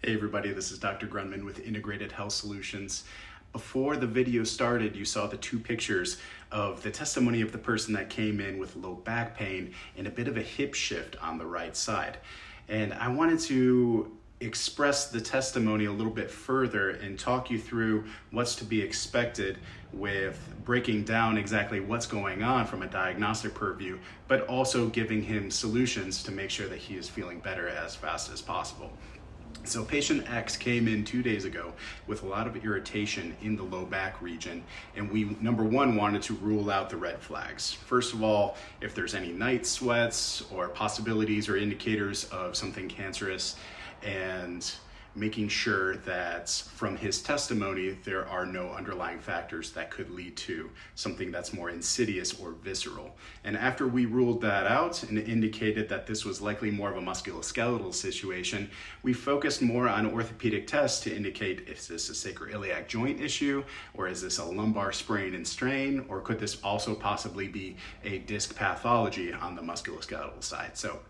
Hey everybody, this is Dr. Grunman with Integrated Health Solutions. Before the video started, you saw the two pictures of the testimony of the person that came in with low back pain and a bit of a hip shift on the right side. And I wanted to express the testimony a little bit further and talk you through what's to be expected with breaking down exactly what's going on from a diagnostic purview, but also giving him solutions to make sure that he is feeling better as fast as possible. So patient X came in 2 days ago with a lot of irritation in the low back region, and we, number one, wanted to rule out the red flags. First of all, if there's any night sweats or possibilities or indicators of something cancerous, and making sure that from his testimony there are no underlying factors that could lead to something that's more insidious or visceral. And after we ruled that out and indicated that this was likely more of a musculoskeletal situation, we focused more on orthopedic tests to indicate, is this a sacroiliac joint issue, or is this a lumbar sprain and strain, or could this also possibly be a disc pathology on the musculoskeletal side. So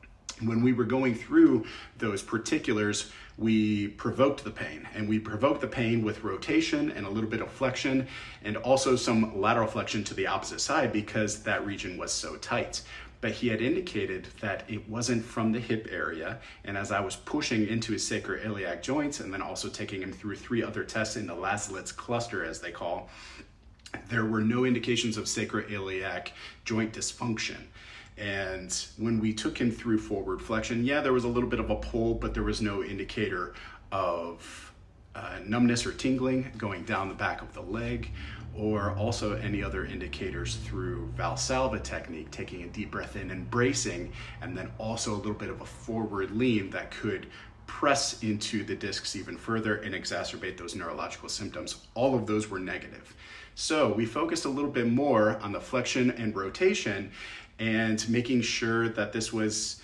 when we were going through those particulars, we provoked the pain, and we provoked the pain with rotation and a little bit of flexion, and also some lateral flexion to the opposite side because that region was so tight. But he had indicated that it wasn't from the hip area, and as I was pushing into his sacroiliac joints and then also taking him through 3 other tests in the Laslitz cluster, as they call, there were no indications of sacroiliac joint dysfunction. And when we took him through forward flexion, yeah, there was a little bit of a pull, but there was no indicator of numbness or tingling going down the back of the leg, or also any other indicators through Valsalva technique, taking a deep breath in and bracing, and then also a little bit of a forward lean that could press into the discs even further and exacerbate those neurological symptoms. All of those were negative. So we focused a little bit more on the flexion and rotation and making sure that this was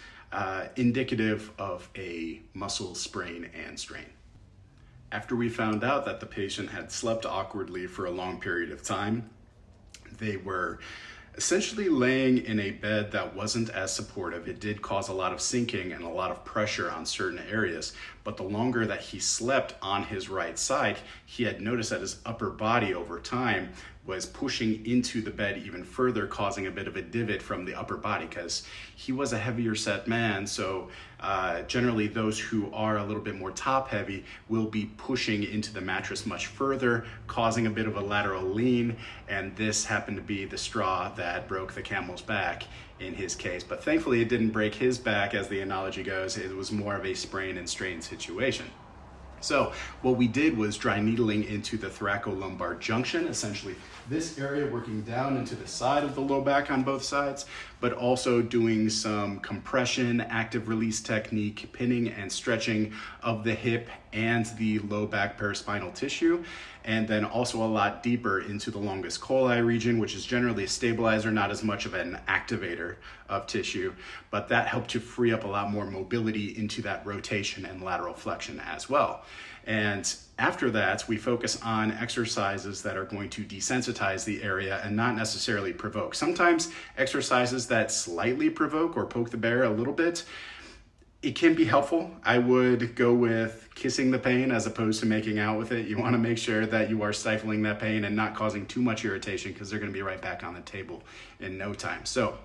indicative of a muscle sprain and strain. After we found out that the patient had slept awkwardly for a long period of time, they were essentially laying in a bed that wasn't as supportive. It did cause a lot of sinking and a lot of pressure on certain areas, but the longer that he slept on his right side, he had noticed that his upper body over time was pushing into the bed even further, causing a bit of a divot from the upper body because he was a heavier set man. So generally those who are a little bit more top heavy will be pushing into the mattress much further, causing a bit of a lateral lean. And this happened to be the straw that broke the camel's back in his case. But thankfully it didn't break his back, as the analogy goes. It was more of a sprain and strain situation. So what we did was dry needling into the thoracolumbar junction, essentially this area, working down into the side of the low back on both sides, but also doing some compression, active release technique, pinning and stretching of the hip and the low back paraspinal tissue, and then also a lot deeper into the longus colli region, which is generally a stabilizer, not as much of an activator of tissue, but that helped to free up a lot more mobility into that rotation and lateral flexion as well. And after that, we focus on exercises that are going to desensitize the area and not necessarily provoke. Sometimes exercises that slightly provoke or poke the bear a little bit, it can be helpful. I would go with kissing the pain as opposed to making out with it. You want to make sure that you are stifling that pain and not causing too much irritation, because they're going to be right back on the table in no time. So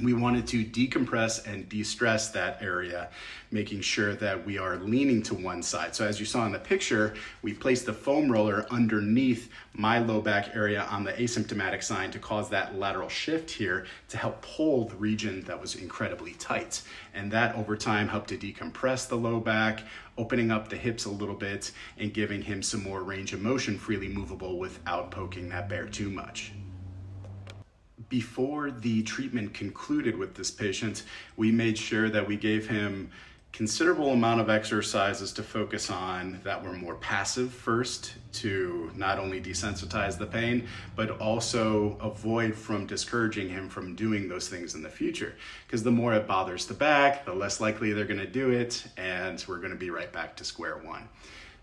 we wanted to decompress and de-stress that area, making sure that we are leaning to one side. So as you saw in the picture, we placed the foam roller underneath my low back area on the asymptomatic side to cause that lateral shift here to help pull the region that was incredibly tight. And that over time helped to decompress the low back, opening up the hips a little bit and giving him some more range of motion, freely movable without poking that bear too much. Before the treatment concluded with this patient, we made sure that we gave him considerable amount of exercises to focus on that were more passive first, to not only desensitize the pain, but also avoid from discouraging him from doing those things in the future. Because the more it bothers the back, the less likely they're going to do it, and we're going to be right back to square one.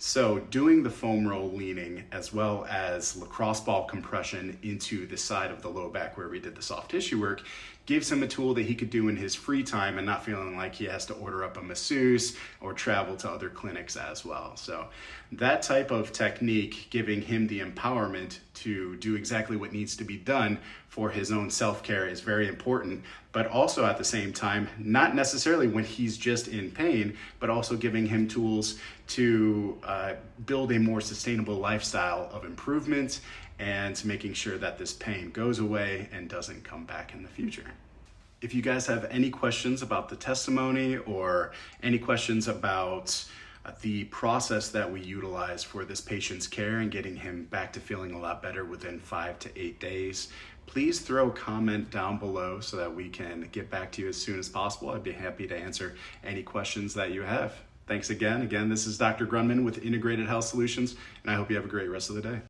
So doing the foam roll leaning as well as lacrosse ball compression into the side of the low back where we did the soft tissue work gives him a tool that he could do in his free time and not feeling like he has to order up a masseuse or travel to other clinics as well. So that type of technique, giving him the empowerment to do exactly what needs to be done for his own self-care, is very important, but also at the same time, not necessarily when he's just in pain, but also giving him tools to build a more sustainable lifestyle of improvement and making sure that this pain goes away and doesn't come back in the future. If you guys have any questions about the testimony or any questions about the process that we utilize for this patient's care and getting him back to feeling a lot better within 5 to 8 days, please throw a comment down below so that we can get back to you as soon as possible. I'd be happy to answer any questions that you have. Thanks again. Again, this is Dr. Grunman with Integrated Health Solutions, and I hope you have a great rest of the day.